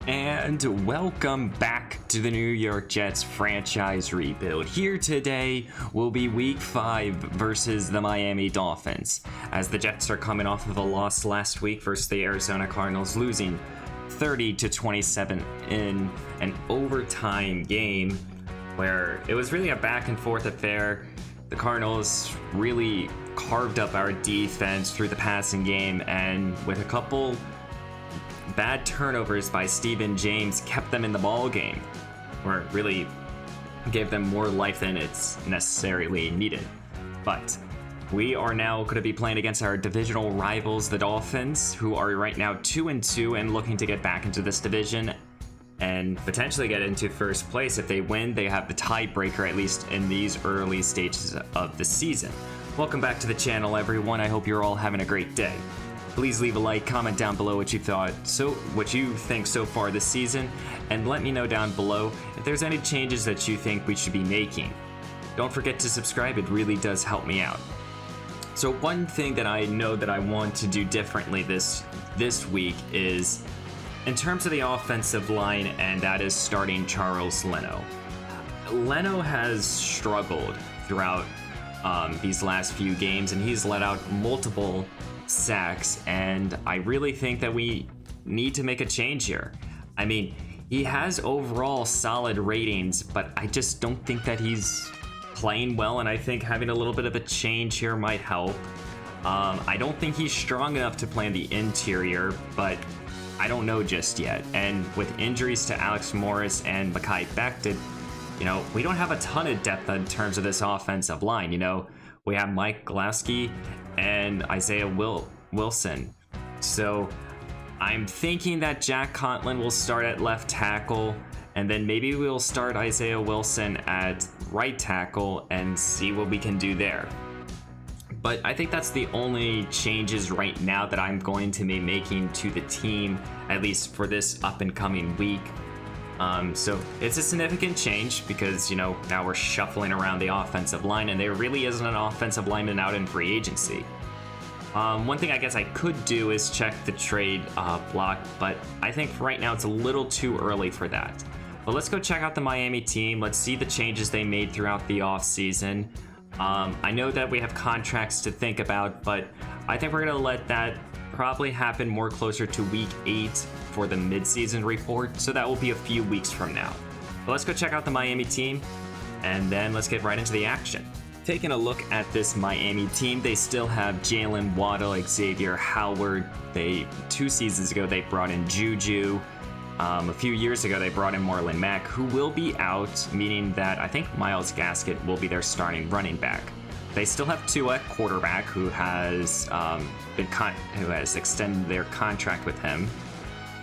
And welcome back to the New York Jets franchise rebuild. Here today will be Week 5 versus the Miami Dolphins, as the Jets are coming off of a loss last week versus the Arizona Cardinals, losing 30-27 in an overtime game where it was really a back and forth affair. The Cardinals really carved up our defense through the passing game, and with a couple bad turnovers by Steven James kept them in the ball game, or really gave them more life than it's necessarily needed. But we are now going to be playing against our divisional rivals, the Dolphins, who are right now 2-2 and looking to get back into this division and potentially get into first place. If they win, they have the tiebreaker, at least in these early stages of the season. Welcome back to the channel, everyone. I hope you're all having a great day. Please leave a like, comment down below what you think so far this season, and let me know down below if there's any changes that you think we should be making. Don't forget to subscribe, it really does help me out. So one thing that I know that I want to do differently this week is in terms of the offensive line, and that is starting Charles Leno. Leno has struggled throughout these last few games, and he's let out multiple sacks, and I really think that we need to make a change here. I mean, he has overall solid ratings, but I just don't think that he's playing well, and I think having a little bit of a change here might help. I don't think he's strong enough to play in the interior, but I don't know just yet. And with injuries to Alex Morris and PATRIOTS, we don't have a ton of depth in terms of this offensive line. We have Mike Glasky and Isaiah Wilson. So I'm thinking that Jack Conklin will start at left tackle, and then maybe we'll start Isaiah Wilson at right tackle and see what we can do there. But I think that's the only changes right now that I'm going to be making to the team, at least for this up and coming week. So it's a significant change because, now we're shuffling around the offensive line, and there really isn't an offensive lineman out in free agency. One thing I guess I could do is check the trade block, but I think right now it's a little too early for that. But let's go check out the Miami team. Let's see the changes they made throughout the offseason. I know that we have contracts to think about, but I think we're going to let that probably happen more closer to week 8 for the midseason report, so that will be a few weeks from now. But let's go check out the Miami team, and then let's get right into the action. Taking a look at this Miami team, they still have Jalen Waddle, Xavier Howard. 2 seasons ago, they brought in Juju. A few years ago, they brought in Marlon Mack, who will be out, meaning that I think Myles Gaskin will be their starting running back. They still have Tua at quarterback, who has extended their contract with him.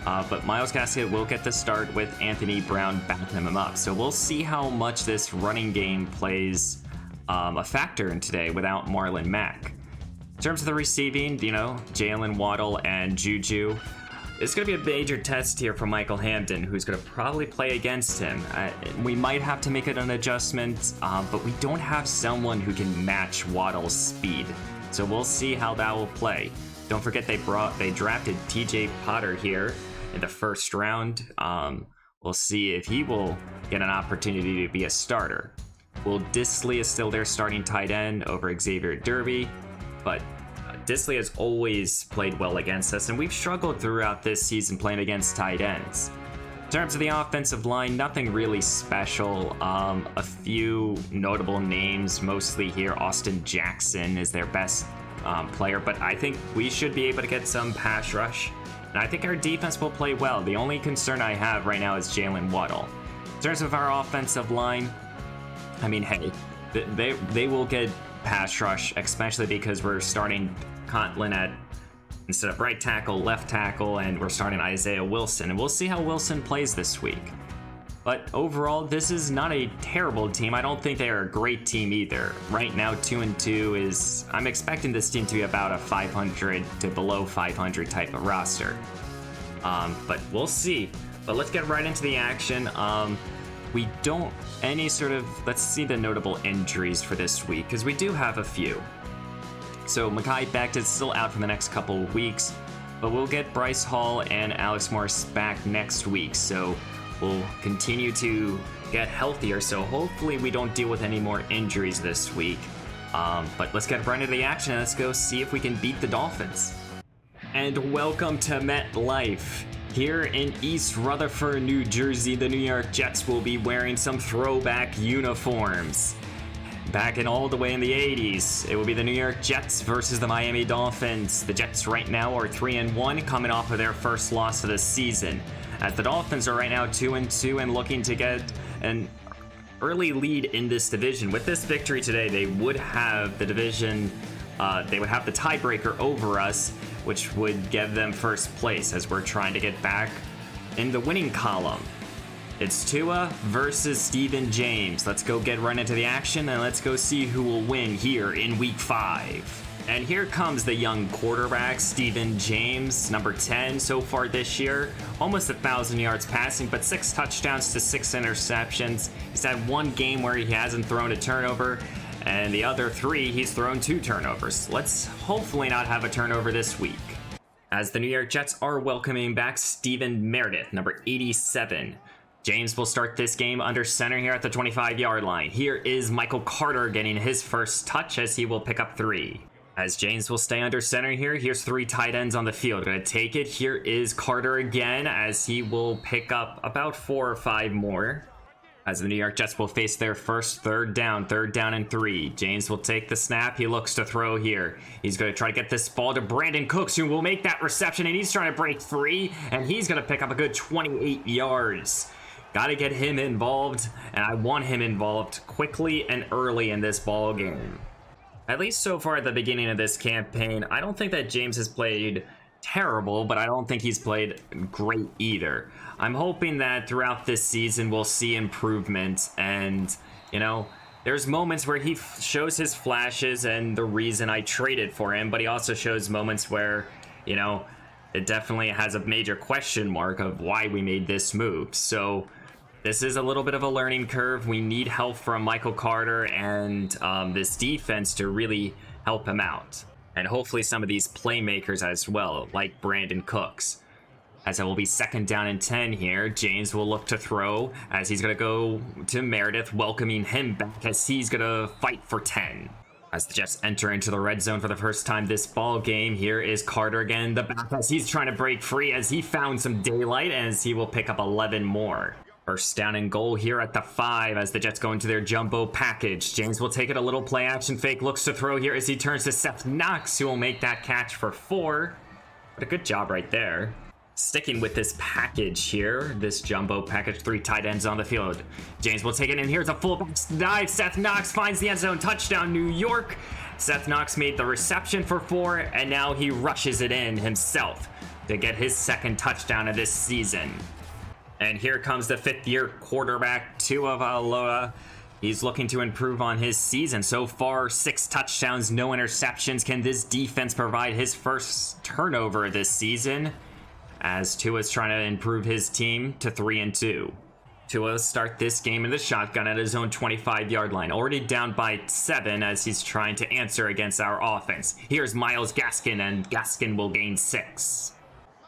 But Myles Gaskin will get the start with Anthony Brown backing him up. So we'll see how much this running game plays a factor in today without Marlon Mack. In terms of the receiving, Jalen Waddle and Juju, it's going to be a major test here for Michael Hamden, who's going to probably play against him. We might have to make it an adjustment, but we don't have someone who can match Waddle's speed. So we'll see how that will play. Don't forget they drafted TJ Potter here in the first round. We'll see if he will get an opportunity to be a starter. Will Disley is still their starting tight end over Xavier Derby, but Disley has always played well against us, and we've struggled throughout this season playing against tight ends. In terms of the offensive line, nothing really special. A few notable names, mostly here. Austin Jackson is their best player, but I think we should be able to get some pass rush, and I think our defense will play well. The only concern I have right now is Jalen Waddle. In terms of our offensive line, I mean, hey, they will get pass rush, especially because we're starting Conklin at, instead of right tackle, left tackle, and we're starting Isaiah Wilson, and we'll see how Wilson plays this week. But overall, this is not a terrible team. I don't think they are a great team either. Right now, 2-2 is, I'm expecting this team to be about a 500 to below 500 type of roster. But we'll see. But let's get right into the action. We don't, let's see the notable injuries for this week, because we do have a few. So PATRIOTS is still out for the next couple of weeks. but we'll get Bryce Hall and Alex Morris back next week, so we'll continue to get healthier, so hopefully we don't deal with any more injuries this week. But let's get right into the action and let's go see if we can beat the Dolphins. And welcome to MetLife. Here in East Rutherford, New Jersey, the New York Jets will be wearing some throwback uniforms. Back in all the way in the 80s, it will be the New York Jets versus the Miami Dolphins. The Jets right now are 3-1, coming off of their first loss of the season, as the Dolphins are right now 2-2 and looking to get an early lead in this division. With this victory today, they would have the division, they would have the tiebreaker over us, which would give them first place as we're trying to get back in the winning column. It's Tua versus Stephen James. Let's go get right into the action and let's go see who will win here in week 5. And here comes the young quarterback, Stephen James, number 10 so far this year. Almost 1,000 yards passing, but 6 touchdowns to 6 interceptions. He's had 1 game where he hasn't thrown a turnover, and the other 3, he's thrown 2 turnovers. Let's hopefully not have a turnover this week. As the New York Jets are welcoming back Steven Meredith, number 87. James will start this game under center here at the 25-yard line. Here is Michael Carter getting his first touch as he will pick up 3. As James will stay under center here, here's 3 tight ends on the field. Gonna take it. Here is Carter again as he will pick up about 4 or 5 more. As the New York Jets will face their first third down and 3. James will take the snap. He looks to throw here. He's going to try to get this ball to Brandon Cooks, who will make that reception, and he's trying to break free, and he's going to pick up a good 28 yards. Got to get him involved, and I want him involved quickly and early in this ball game. At least so far at the beginning of this campaign, I don't think that James has played terrible, but I don't think he's played great either. I'm hoping that throughout this season we'll see improvement, and you know, there's moments where he shows his flashes and the reason I traded for him, but he also shows moments where, you know, it definitely has a major question mark of why we made this move. So this is a little bit of a learning curve. We need help from Michael Carter and this defense to really help him out. And hopefully some of these playmakers as well, like Brandon Cooks. As it will be 2nd down and 10 here, James will look to throw as he's going to go to Meredith, welcoming him back as he's going to fight for 10. As the Jets enter into the red zone for the first time this ball game, here is Carter again, the back as he's trying to break free as he found some daylight as he will pick up 11 more. First down and goal here at the 5 as the Jets go into their jumbo package. James will take it, a little play action fake, looks to throw here as he turns to Seth Knox, who will make that catch for 4. But a good job right there. Sticking with this package here, this jumbo package, 3 tight ends on the field. James will take it, and here's a fullback dive. Seth Knox finds the end zone, touchdown New York. Seth Knox made the reception for 4, and now he rushes it in himself to get his 2nd touchdown of this season. And here comes the 5th-year quarterback, Tua Tagovailoa. He's looking to improve on his season. So far, 6 touchdowns, no interceptions. Can this defense provide his first turnover this season? As Tua's trying to improve his team to 3-2. Tua start this game in the shotgun at his own 25-yard line. Already down by 7 as he's trying to answer against our offense. Here's Myles Gaskin, and Gaskin will gain 6.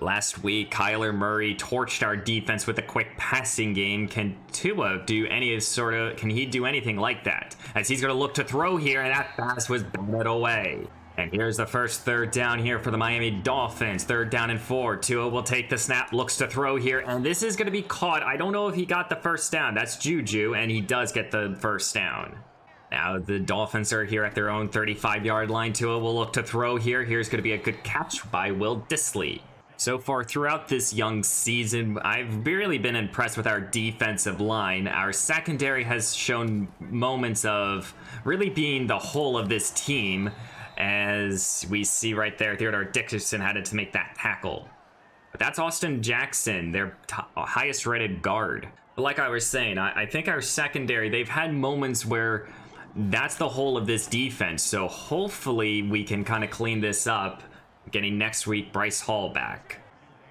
Last week, Kyler Murray torched our defense with a quick passing game. Can Tua do can he do anything like that? As he's going to look to throw here, and that pass was batted away. And here's the first 3rd down here for the Miami Dolphins. 3rd down and 4. Tua will take the snap, looks to throw here, and this is going to be caught. I don't know if he got the first down. That's Juju, and he does get the first down. Now the Dolphins are here at their own 35-yard line. Tua will look to throw here. Here's going to be a good catch by Will Dissly. So far throughout this young season, I've really been impressed with our defensive line. Our secondary has shown moments of really being the whole of this team, as we see right there, Theodore Dickerson had to make that tackle. But that's Austin Jackson, their highest rated guard. But like I was saying, I think our secondary, they've had moments where that's the whole of this defense. So hopefully we can kind of clean this up, getting next week Bryce Hall back.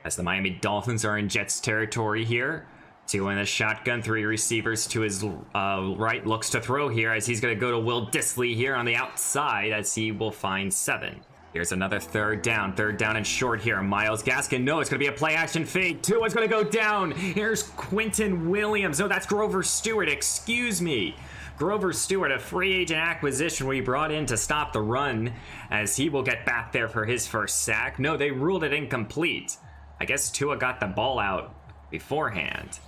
As the Miami Dolphins are in Jets territory here. Tua in the shotgun, 3 receivers to his right, looks to throw here as he's going to go to Will Dissly here on the outside as he will find 7. Here's another third down and short here. Myles Gaskin, no, it's going to be a play action fake. Tua's going to go down. Here's Quinton Williams. No, that's Grover Stewart, excuse me. Grover Stewart, a free agent acquisition we brought in to stop the run, as he will get back there for his first sack. No, they ruled it incomplete. I guess Tua got the ball out beforehand.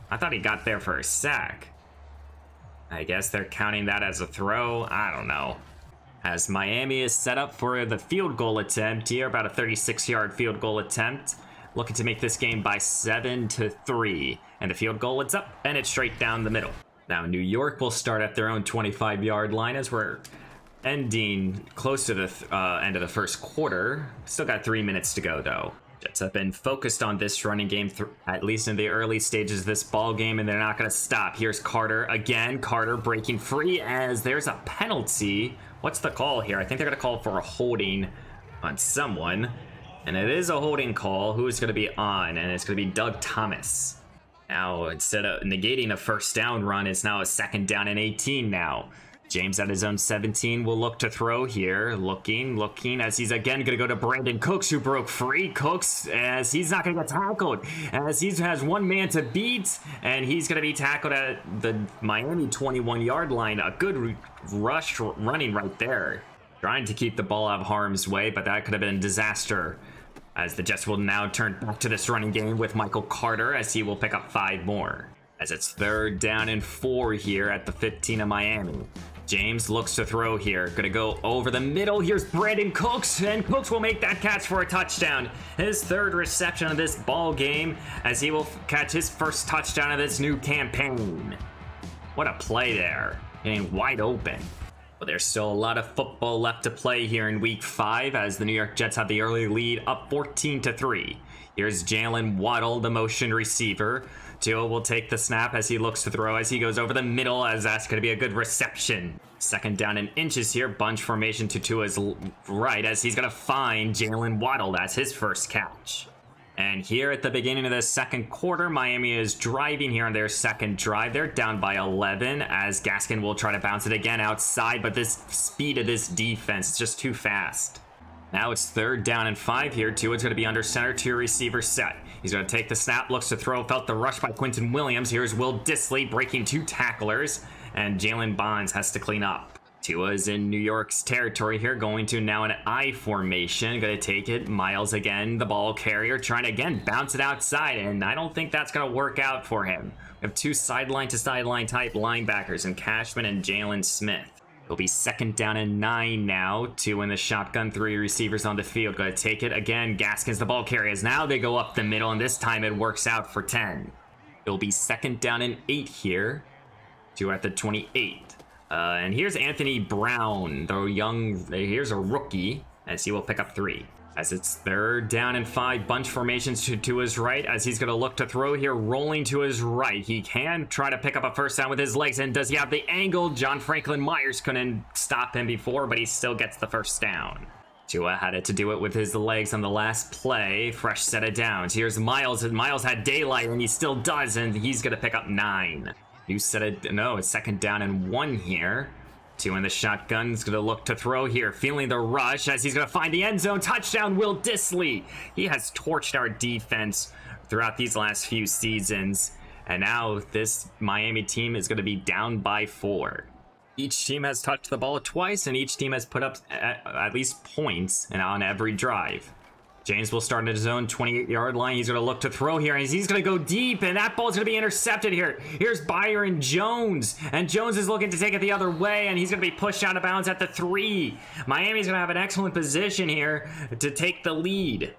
I thought he got there for a sack. I guess they're counting that as a throw. I don't know. As Miami is set up for the field goal attempt here, about a 36-yard field goal attempt, looking to make this game by 7-3. And the field goal, it's up, and it's straight down the middle. Now, New York will start at their own 25-yard line as we're ending close to the end of the first quarter. Still got 3 minutes to go, though. Jets have been focused on this running game, at least in the early stages of this ball game, and they're not going to stop. Here's Carter again. Carter breaking free as there's a penalty. What's the call here? I think they're going to call for a holding on someone, and it is a holding call. Who is going to be on? And it's going to be Doug Thomas. Now, instead of negating a first down run, it's now a 2nd down and 18 now. James at his own 17 will look to throw here. Looking, as he's again going to go to Brandon Cooks, who broke free. Cooks, as he's not going to get tackled, as he has one man to beat, and he's going to be tackled at the Miami 21-yard line. A good rush running right there. Trying to keep the ball out of harm's way, but that could have been a disaster. As the Jets will now turn back to this running game with Michael Carter, as he will pick up 5 more. As it's 3rd down and 4 here at the 15 of Miami. James looks to throw here. Gonna go over the middle. Here's Brandon Cooks, and Cooks will make that catch for a touchdown. His 3rd reception of this ball game, as he will catch his first touchdown of this new campaign. What a play there. Getting wide open. But there's still a lot of football left to play here in week 5, as the New York Jets have the early lead up 14-3. Here's Jalen Waddle, the motion receiver. Tua will take the snap as he looks to throw, as he goes over the middle, as that's going to be a good reception. 2nd down and inches here. Bunch formation to Tua's right, as he's going to find Jalen Waddle. That's his first catch. And here at the beginning of the second quarter, Miami is driving here on their second drive. They're down by 11, as Gaskin will try to bounce it again outside, but this speed of this defense is just too fast. Now it's 3rd down and 5 here. Tua's going to be under center, 2 receiver set. He's going to take the snap, looks to throw, felt the rush by Quinton Williams. Here's Will Dissly breaking 2 tacklers, and Jalen Bonds has to clean up. Tua is in New York's territory here, going to now an I formation. Going to take it. Myles again, the ball carrier, trying to again bounce it outside, and I don't think that's going to work out for him. We have 2 sideline to sideline type linebackers in Cashman and Jalen Smith. It'll be 2nd down and 9 now. 2 in the shotgun, 3 receivers on the field. Going to take it again. Gaskins, the ball carriers. Now they go up the middle, and this time it works out for 10. It'll be 2nd down and 8 here. 2 at the 28. And here's Anthony Brown, here's a rookie, as he will pick up 3. As it's 3rd down and 5, bunch formations to his right, as he's going to look to throw here, rolling to his right. He can try to pick up a first down with his legs, and does he have the angle? John Franklin Myers couldn't stop him before, but he still gets the first down. Tua had to do it with his legs on the last play. Fresh set of downs. Here's Myles, and Myles had daylight, and he still does, and he's going to pick up 9. It's 2nd down and 1 here. 2 in the shotgun. He's going to look to throw here. Feeling the rush as he's going to find the end zone. Touchdown, Will Dissly. He has torched our defense throughout these last few seasons. And now this Miami team is going to be down by 4. Each team has touched the ball twice, and each team has put up at least points on every drive. James will start at his own 28-yard line. He's going to look to throw here, and he's going to go deep, and that ball's going to be intercepted here. Here's Byron Jones, and Jones is looking to take it the other way, and he's going to be pushed out of bounds at the 3. Miami's going to have an excellent position here to take the lead.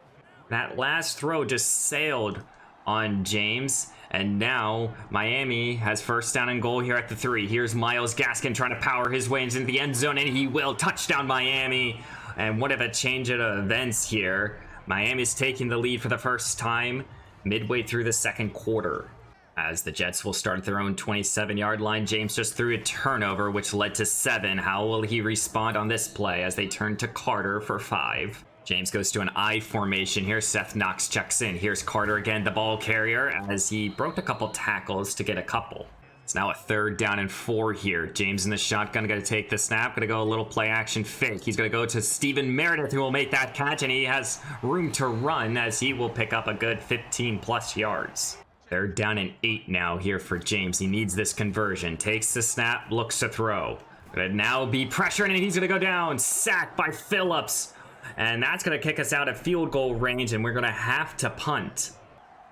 That last throw just sailed on James, and now Miami has 1st down and goal here at the 3. Here's Myles Gaskin trying to power his way into the end zone, and he will. Touchdown, Miami. And what a change of events here. Miami's taking the lead for the first time midway through the second quarter. As the Jets will start at their own 27-yard line, James just threw a turnover, which led to 7. How will he respond on this play as they turn to Carter for 5? James goes to an I formation here. Seth Knox checks in. Here's Carter again, the ball carrier, as he broke a couple tackles to get a couple. It's now a 3rd down and 4 here. James in the shotgun, gonna take the snap, gonna go a little play action fake. He's gonna go to Steven Meredith, who will make that catch, and he has room to run as he will pick up a good 15 plus yards. 3rd down and 8 now here for James. He needs this conversion. Takes the snap, looks to throw. Gonna now be pressured, and he's gonna go down. Sacked by Phillips. And that's gonna kick us out at field goal range, and we're gonna have to punt.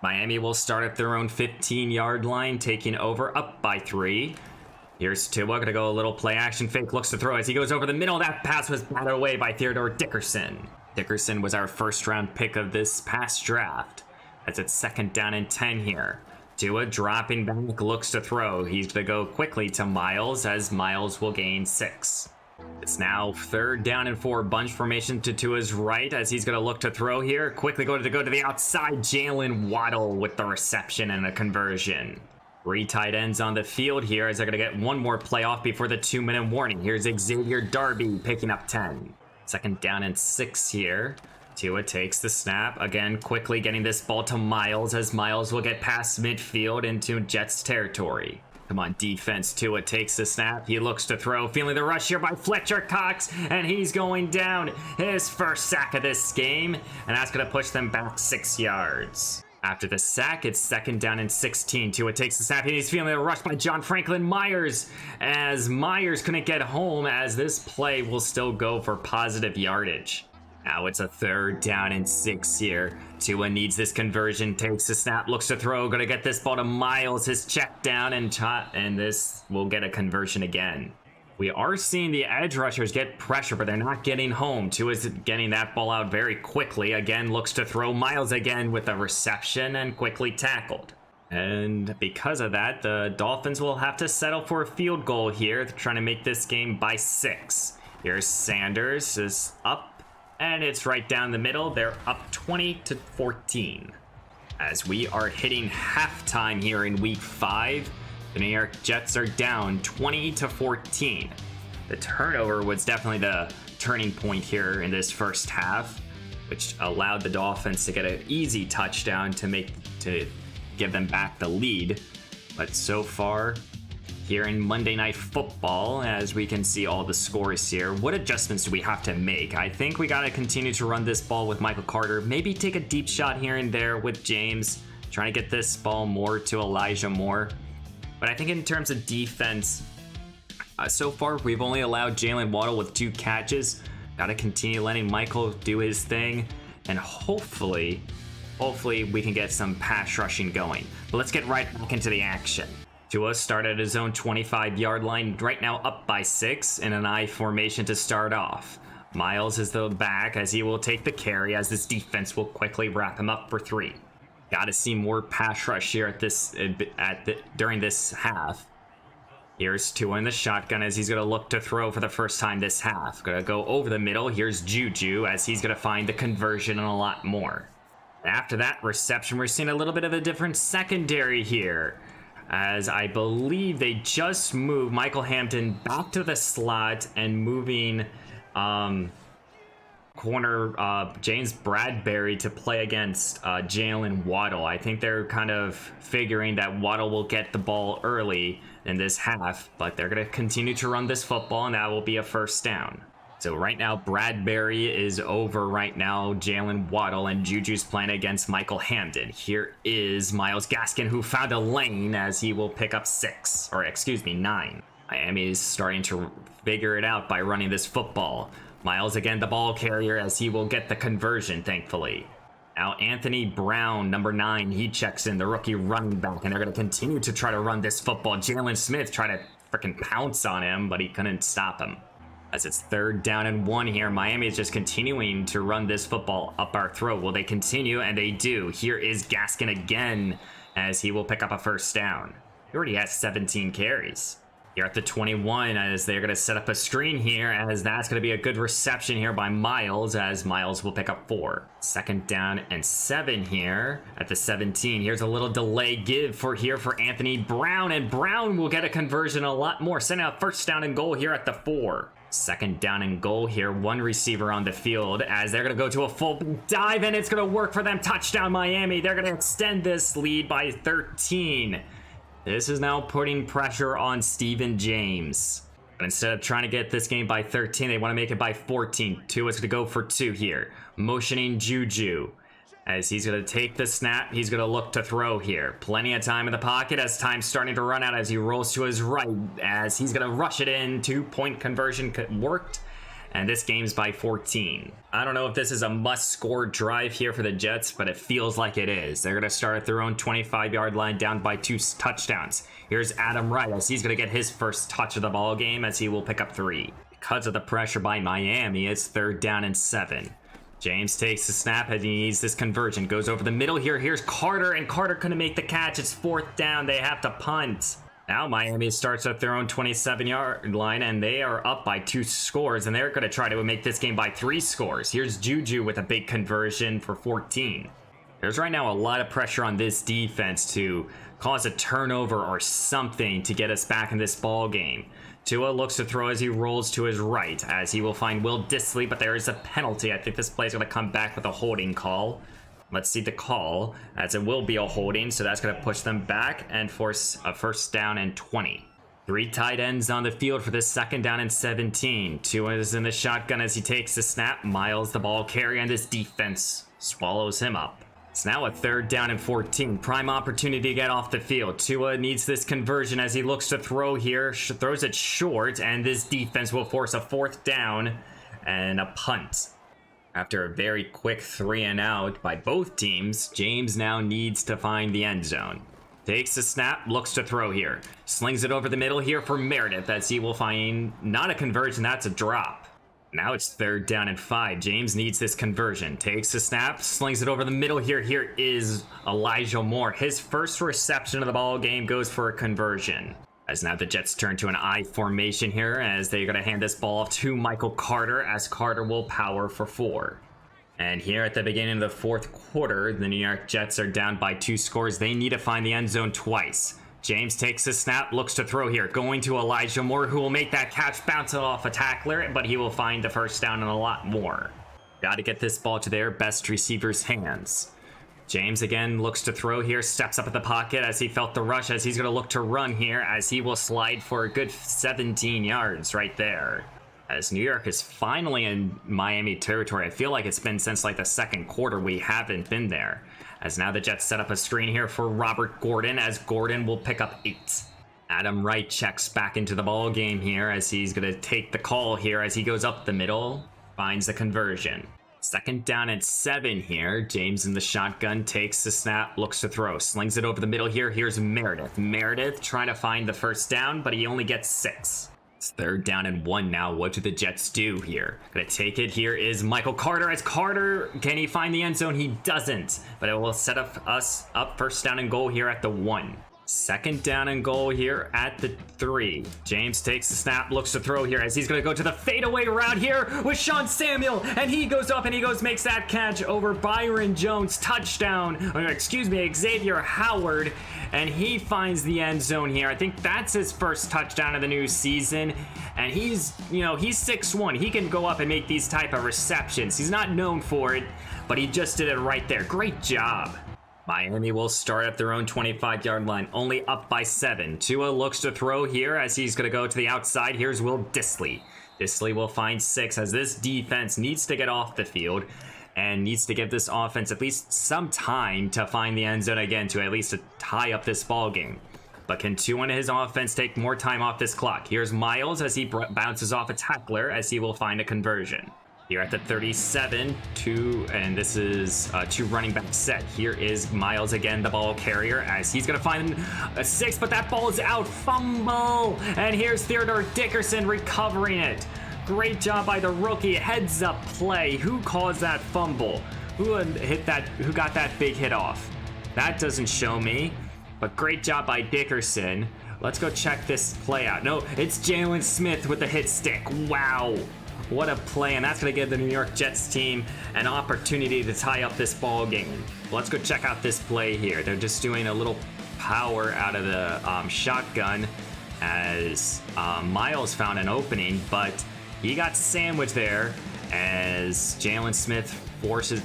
Miami will start at their own 15-yard line, taking over, up by 3. Here's Tua, gonna go a little play action fake, looks to throw as he goes over the middle. That pass was batted away by Theodore Dickerson. Dickerson was our 1st-round pick of this past draft. That's at 2nd down and 10 here. Tua dropping back, looks to throw. He's gonna go quickly to Miles as Miles will gain 6. It's now 3rd down and 4, bunch formation to Tua's right as he's going to look to throw here. Quickly go to the outside. Jalen Waddle with the reception and a conversion. 3 tight ends on the field here as they're going to get one more play off before the 2-minute warning. Here's Xavier Darby picking up 10. 2nd down and 6 here. Tua takes the snap. Again, quickly getting this ball to Miles as Miles will get past midfield into Jets territory. Come on, defense. Tua takes the snap. He looks to throw. Feeling the rush here by Fletcher Cox. And he's going down. His 1st sack of this game. And that's going to push them back 6 yards. After the sack, it's 2nd down and 16. Tua takes the snap. And he's feeling the rush by John Franklin Myers. As Myers couldn't get home, as this play will still go for positive yardage. Now it's a 3rd down and 6 here. Tua needs this conversion, takes the snap, looks to throw, gonna get this ball to Miles, his check down, and this will get a conversion again. We are seeing the edge rushers get pressure, but they're not getting home. Tua's getting that ball out very quickly. Again, looks to throw. Miles again with a reception and quickly tackled. And because of that, the Dolphins will have to settle for a field goal here. They're trying to make this game by 6. Here's Sanders is up. And it's right down the middle. They're up 20-14. As we are hitting halftime here in week 5, the New York Jets are down 20-14. The turnover was definitely the turning point here in this 1st half, which allowed the Dolphins to get an easy touchdown to give them back the lead. But so far, here in Monday Night Football, as we can see all the scores here, what adjustments do we have to make? I think we got to continue to run this ball with Michael Carter. Maybe take a deep shot here and there with James, trying to get this ball more to Elijah Moore. But I think in terms of defense, so far we've only allowed Jalen Waddle with 2 catches. Got to continue letting Michael do his thing, and hopefully we can get some pass rushing going. But let's get right back into the action. Tua started at his own 25-yard line, right now up by 6 in an I formation to start off. Miles is the back as he will take the carry as this defense will quickly wrap him up for 3. Got to see more pass rush here during this half. Here's Tua in the shotgun as he's going to look to throw for the first time this half. Going to go over the middle. Here's Juju as he's going to find the conversion and a lot more. After that reception, we're seeing a little bit of a different secondary here, as I believe they just moved Michael Hampton back to the slot and moving corner James Bradbury to play against Jalen Waddle. I think they're kind of figuring that Waddle will get the ball early in this half, but they're going to continue to run this football, and that will be a 1st down. So right now, Bradbury is over right now. Jalen Waddle and Juju's playing against Michael Hampton. Here is Myles Gaskin, who found a lane as he will pick up 9. Miami is starting to figure it out by running this football. Miles again, the ball carrier, as he will get the conversion, thankfully. Now Anthony Brown, number 9, he checks in, the rookie running back, and they're going to continue to try to run this football. Jalen Smith tried to freaking pounce on him, but he couldn't stop him. As it's 3rd down and 1 here, Miami is just continuing to run this football up our throat. Will they continue? And they do. Here is Gaskin again, as he will pick up a 1st down. He already has 17 carries. Here at the 21, as they're going to set up a screen here, as that's going to be a good reception here by Miles, as Miles will pick up 4. 2nd down and 7 here at the 17. Here's a little delay give for Anthony Brown, and Brown will get a conversion a lot more, sending out 1st down and goal here at the 4. 2nd down and goal here, 1 receiver on the field, as they're going to go to a full dive, and it's going to work for them. Touchdown Miami. They're going to extend this lead by 13. This is now putting pressure on Steven James. But instead of trying to get this game by 13, they want to make it by 14. Tua is going to go for 2 here. Motioning Juju. As he's going to take the snap, he's going to look to throw here. Plenty of time in the pocket as time's starting to run out as he rolls to his right. As he's going to rush it in. 2-point conversion worked. And this game's by 14. I don't know if this is a must-score drive here for the Jets, but it feels like it is. They're going to start at their own 25-yard line down by 2 touchdowns. Here's Adam Wright as he's going to get his first touch of the ball game as he will pick up 3. Because of the pressure by Miami, it's 3rd down and 7. James takes the snap as he needs this conversion. Goes over the middle here. Here's Carter, and Carter couldn't make the catch. It's 4th down. They have to punt. Now Miami starts at their own 27-yard line, and they are up by 2 scores, and they're going to try to make this game by 3 scores. Here's Juju with a big conversion for 14. There's right now a lot of pressure on this defense to cause a turnover or something to get us back in this ball game. Tua looks to throw as he rolls to his right, as he will find Will Dissly, but there is a penalty. I think this play is going to come back with a holding call. Let's see the call, as it will be a holding, so that's going to push them back and force a 1st down and 20. 3 tight ends on the field for this 2nd down and 17. Tua is in the shotgun as he takes the snap. Miles the ball carrier, and this defense swallows him up. It's now a 3rd down and 14. Prime opportunity to get off the field. Tua needs this conversion as he looks to throw here. Throws it short, and this defense will force a 4th down and a punt. After a very quick 3 and out by both teams, James now needs to find the end zone. Takes the snap, looks to throw here. Slings it over the middle here for Meredith as he will find not a conversion, that's a drop. Now it's 3rd down and 5. James needs this conversion. Takes the snap, slings it over the middle here. Here is Elijah Moore. His first reception of the ball game goes for a conversion. As now the Jets turn to an I formation here as they're going to hand this ball off to Michael Carter as Carter will power for 4. And here at the beginning of the 4th quarter, the New York Jets are down by 2 scores. They need to find the end zone twice. James takes the snap, looks to throw here, going to Elijah Moore, who will make that catch, bounce it off a tackler, but he will find the 1st down and a lot more. Got to get this ball to their best receiver's hands. James again looks to throw here, steps up at the pocket as he felt the rush, as he's going to look to run here, as he will slide for a good 17 yards right there. As New York is finally in Miami territory, I feel like it's been since like the 2nd quarter we haven't been there. As now the Jets set up a screen here for Robert Gordon, as Gordon will pick up 8. Adam Wright checks back into the ball game here as he's going to take the call here as he goes up the middle, finds the conversion. 2nd down and 7 here. James in the shotgun takes the snap, looks to throw, slings it over the middle here. Here's Meredith. Meredith trying to find the 1st down, but he only gets 6. It's 3rd down and 1 now. What do the Jets do here? Gonna take it. Here is Michael Carter. As Carter, can he find the end zone? He doesn't, but it will set us up 1st down and goal here at the 1. 2nd down and goal here at the 3. James takes the snap, looks to throw here as he's going to go to the fadeaway route here with Sean Samuel, and he goes up and makes that catch over Byron Jones. Touchdown, or excuse me, Xavier Howard, and he finds the end zone here. I think that's his 1st touchdown of the new season, and he's 6'1". He can go up and make these type of receptions. He's not known for it, but he just did it right there. Great job. Miami will start at their own 25-yard line, only up by 7. Tua looks to throw here as he's going to go to the outside. Here's Will Dissly. Dissly will find 6 as this defense needs to get off the field and needs to give this offense at least some time to find the end zone again to at least tie up this ball game. But can Tua and his offense take more time off this clock? Here's Miles as he bounces off a tackler as he will find a conversion. Here at the 37, and this is 2 running back set. Here is Miles again, the ball carrier, as he's going to find a 6, but that ball is out. Fumble! And here's Theodore Dickerson recovering it. Great job by the rookie. Heads up play. Who caused that fumble? Who got that big hit off? That doesn't show me, but great job by Dickerson. Let's go check this play out. No, it's Jalen Smith with the hit stick. Wow. What a play, and that's going to give the New York Jets team an opportunity to tie up this ball game. Let's go check out this play here. They're just doing a little power out of the shotgun as Miles found an opening, but he got sandwiched there as Jalen Smith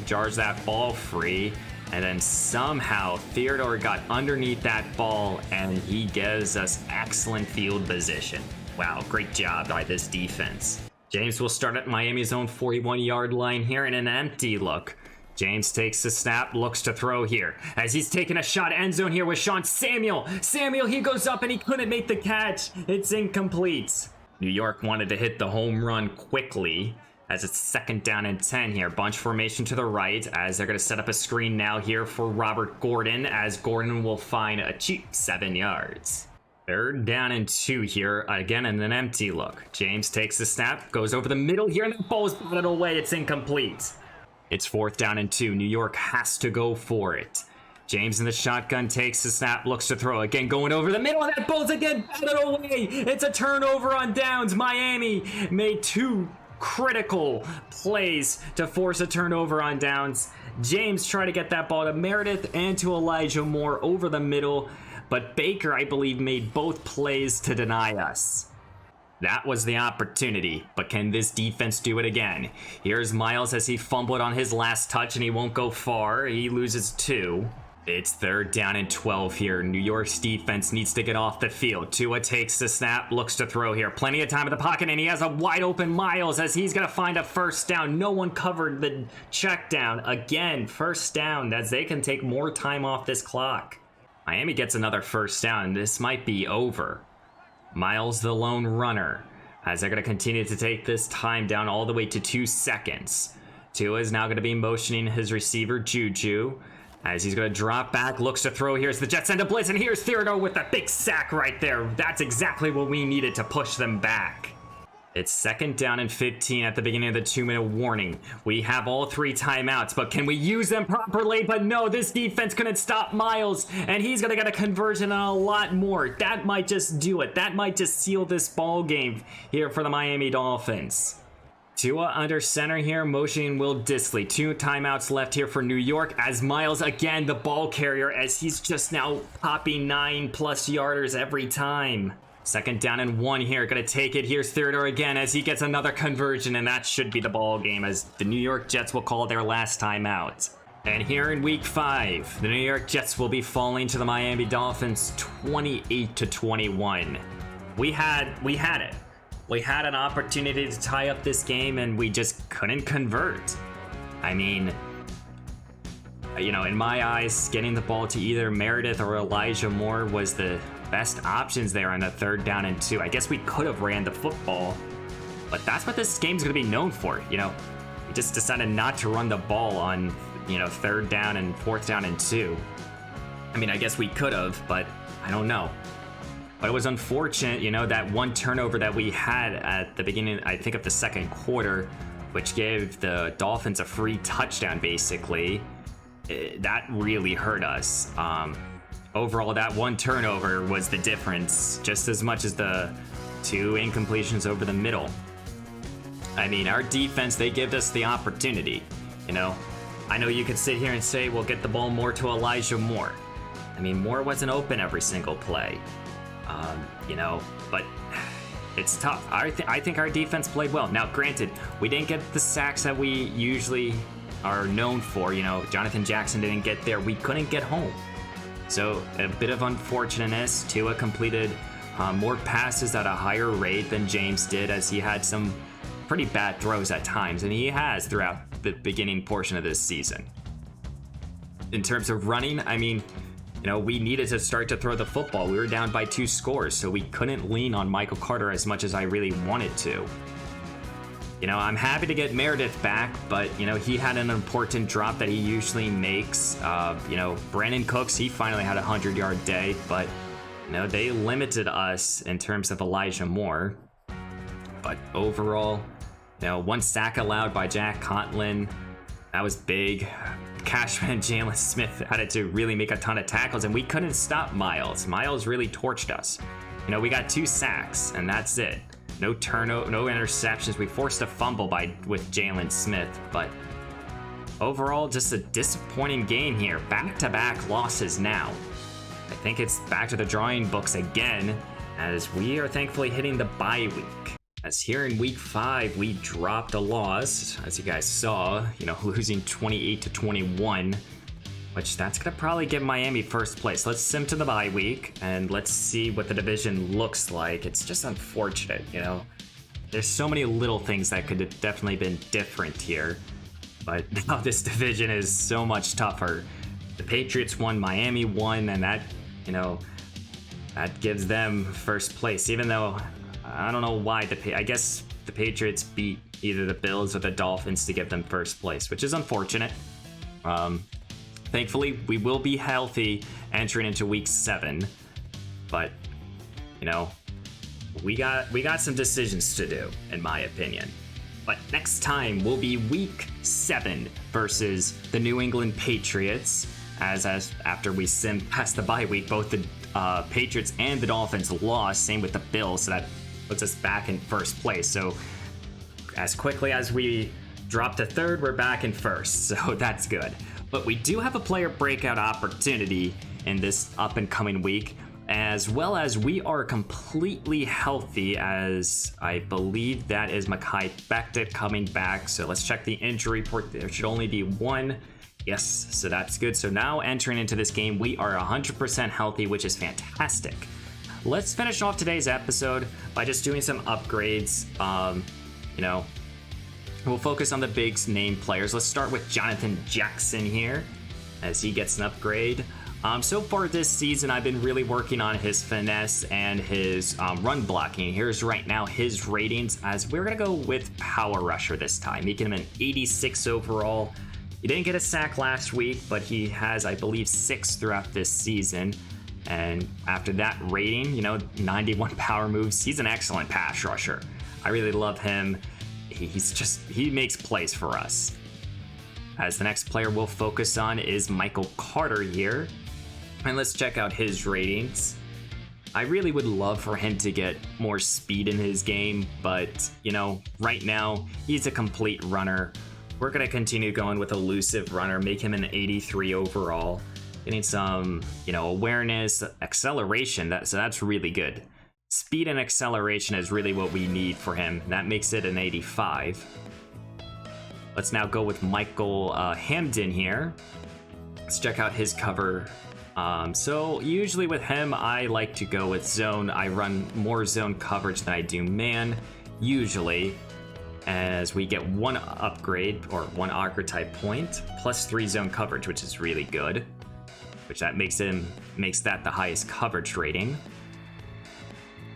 jars that ball free. And then somehow Theodore got underneath that ball and he gives us excellent field position. Wow, great job by this defense. James will start at Miami's own 41-yard line here in an empty look. James takes the snap, looks to throw here. As he's taking a shot, end zone here with Sean Samuel. Samuel, he goes up and he couldn't make the catch. It's incomplete. New York wanted to hit the home run quickly as it's 2nd down and 10 here. Bunch formation to the right as they're going to set up a screen now here for Robert Gordon, as Gordon will find a cheap 7 yards. 3rd down and 2 here, again in an empty look. James takes the snap, goes over the middle here, and the ball is batted away. It's incomplete. It's 4th down and 2. New York has to go for it. James in the shotgun takes the snap, looks to throw. Again, going over the middle, and that ball's again batted away. It's a turnover on downs. Miami made 2 critical plays to force a turnover on downs. James tried to get that ball to Meredith and to Elijah Moore over the middle, but Baker, I believe, made both plays to deny us. That was the opportunity, but can this defense do it again? Here's Miles as he fumbled on his last touch, and he won't go far. He loses 2. It's 3rd down and 12 here. New York's defense needs to get off the field. Tua takes the snap, looks to throw here. Plenty of time in the pocket, and he has a wide open Miles as he's going to find a 1st down. No one covered the check down. Again, 1st down as they can take more time off this clock. Miami gets another 1st down. This might be over. Miles the lone runner as they're going to continue to take this time down all the way to 2 seconds. Tua is now going to be motioning his receiver, Juju, as he's going to drop back, looks to throw. Here's the Jets send a blitz, and here's Theodore with a big sack right there. That's exactly what we needed to push them back. It's 2nd down and 15 at the beginning of the 2-minute warning. We have all 3 timeouts, but can we use them properly? But no, this defense couldn't stop Miles, and he's going to get a conversion and a lot more. That might just do it. That might just seal this ball game here for the Miami Dolphins. Tua under center here, motioning Will Dissly. 2 timeouts left here for New York as Miles, again, the ball carrier, as he's just now popping 9+ yarders every time. 2nd down and 1 here, gonna take it. Here's Theodore again as he gets another conversion, and that should be the ball game as the New York Jets will call their last timeout. And here in week 5, the New York Jets will be falling to the Miami Dolphins 28-21. We had it. We had an opportunity to tie up this game, and we just couldn't convert. I mean, you know, in my eyes, getting the ball to either Meredith or Elijah Moore was the best options there on the 3rd down and 2. I guess we could have ran the football, but that's what this game's going to be known for. You know, we just decided not to run the ball on, you know, 3rd down and 4th down and 2. I mean, I guess we could have, but I don't know. But it was unfortunate, you know, that one turnover that we had at the beginning, I think, of the 2nd quarter, which gave the Dolphins a free touchdown, basically. That really hurt us. Overall, that one turnover was the difference, just as much as the 2 incompletions over the middle. I mean, our defense, they give us the opportunity, you know. I know you could sit here and say, we'll get the ball more to Elijah Moore. I mean, Moore wasn't open every single play. You know, but it's tough. I think our defense played well. Now, granted, we didn't get the sacks that we usually are known for. You know, Jonathan Jackson didn't get there. We couldn't get home. So a bit of unfortunateness. Tua completed more passes at a higher rate than James did, as he had some pretty bad throws at times, and he has throughout the beginning portion of this season. In terms of running, I mean, you know, we needed to start to throw the football. We were down by 2 scores, so we couldn't lean on Michael Carter as much as I really wanted to. You know, I'm happy to get Meredith back, but, you know, he had an important drop that he usually makes. You know, Brandon Cooks, he finally had a 100-yard day, but, you know, they limited us in terms of Elijah Moore. But overall, you know, 1 sack allowed by Jack Conklin. That was big. Cashman Jalen Smith had to really make a ton of tackles, and we couldn't stop Miles. Miles really torched us. You know, we got 2 sacks, and that's it. No turnover, no interceptions. We forced a fumble with Jalen Smith, but overall, just a disappointing game here. Back-to-back losses now. I think it's back to the drawing books again, as we are thankfully hitting the bye week. As here in week 5, we dropped a loss, as you guys saw, you know, losing 28-21. which that's gonna probably give Miami first place. Let's sim to the bye week and let's see what the division looks like. It's just unfortunate, you know. There's so many little things that could have definitely been different here, but now this division is so much tougher. The Patriots won, Miami won, and that, you know, that gives them first place, even though I don't know why I guess the Patriots beat either the Bills or the Dolphins to give them first place, which is unfortunate. Thankfully, we will be healthy entering into week 7, but you know, we got some decisions to do, in my opinion. But next time will be week 7 versus the New England Patriots. As after we sim past the bye week, both the Patriots and the Dolphins lost. Same with the Bills, so that puts us back in first place. So as quickly as we drop to third, we're back in first. So that's good. But we do have a player breakout opportunity in this up and coming week, as well as we are completely healthy, as I believe that is Mekhi Becton coming back. So let's check the injury report. There should only be one. Yes, so that's good. So now entering into this game, we are 100% healthy, which is fantastic. Let's finish off today's episode by just doing some upgrades. You know, we'll focus on the big name players. Let's start with Jonathan Jackson here, as he gets an upgrade. So far this season, I've been really working on his finesse and his run blocking. Here's right now his ratings, as we're gonna go with Power Rusher this time, making him an 86 overall. He didn't get a sack last week, but he has, I believe, 6 throughout this season. And after that rating, you know, 91 power moves, he's an excellent pass rusher. I really love him. He makes plays for us. As the next player we'll focus on is Michael Carter here. And let's check out his ratings. I really would love for him to get more speed in his game, but, you know, right now, he's a complete runner. We're going to continue going with elusive runner, make him an 83 overall. Getting some, you know, awareness, acceleration, so that's really good. Speed and acceleration is really what we need for him. That makes it an 85. Let's now go with Michael Hamden here. Let's check out his cover. So usually with him, I like to go with zone. I run more zone coverage than I do man, usually, as we get 1 upgrade or 1 archetype point plus 3 zone coverage, which is really good, which that makes that the highest coverage rating.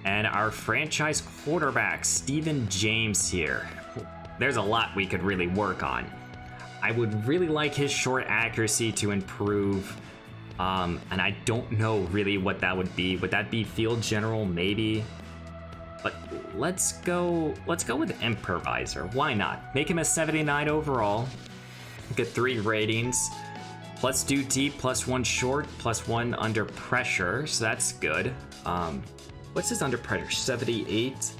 And our franchise quarterback, Steven James here. There's a lot we could really work on. I would really like his short accuracy to improve. And I don't know really what that would be. Would that be field general? Maybe. But let's go with improviser. Why not? Make him a 79 overall. Get 3 ratings. Plus do deep, plus 1 short, plus 1 under pressure. So that's good. What's his under pressure? 78.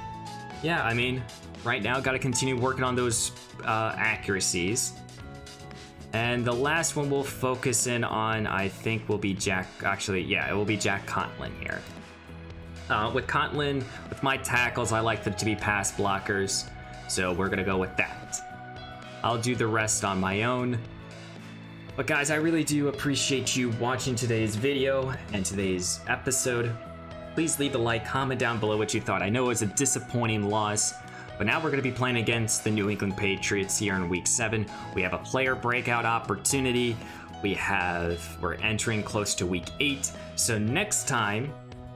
Yeah, I mean, right now got to continue working on those accuracies. And the last one we'll focus in on, I think, will be Jack. Actually, yeah, it will be Jack Conklin here. With Conklin, with my tackles, I like them to be pass blockers, so we're gonna go with that. I'll do the rest on my own. But guys, I really do appreciate you watching today's video and today's episode. Please leave a like, comment down below what you thought. I know it was a disappointing loss, but now we're going to be playing against the New England Patriots here in week 7. We have a player breakout opportunity. We're entering close to week 8. So next time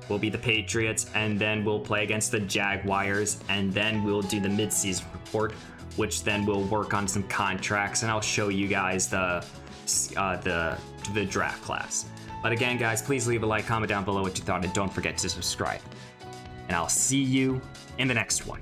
will be the Patriots, and then we'll play against the Jaguars, and then we'll do the midseason report, which then we'll work on some contracts, and I'll show you guys the draft class. But again, guys, please leave a like, comment down below what you thought, and don't forget to subscribe. And I'll see you in the next one.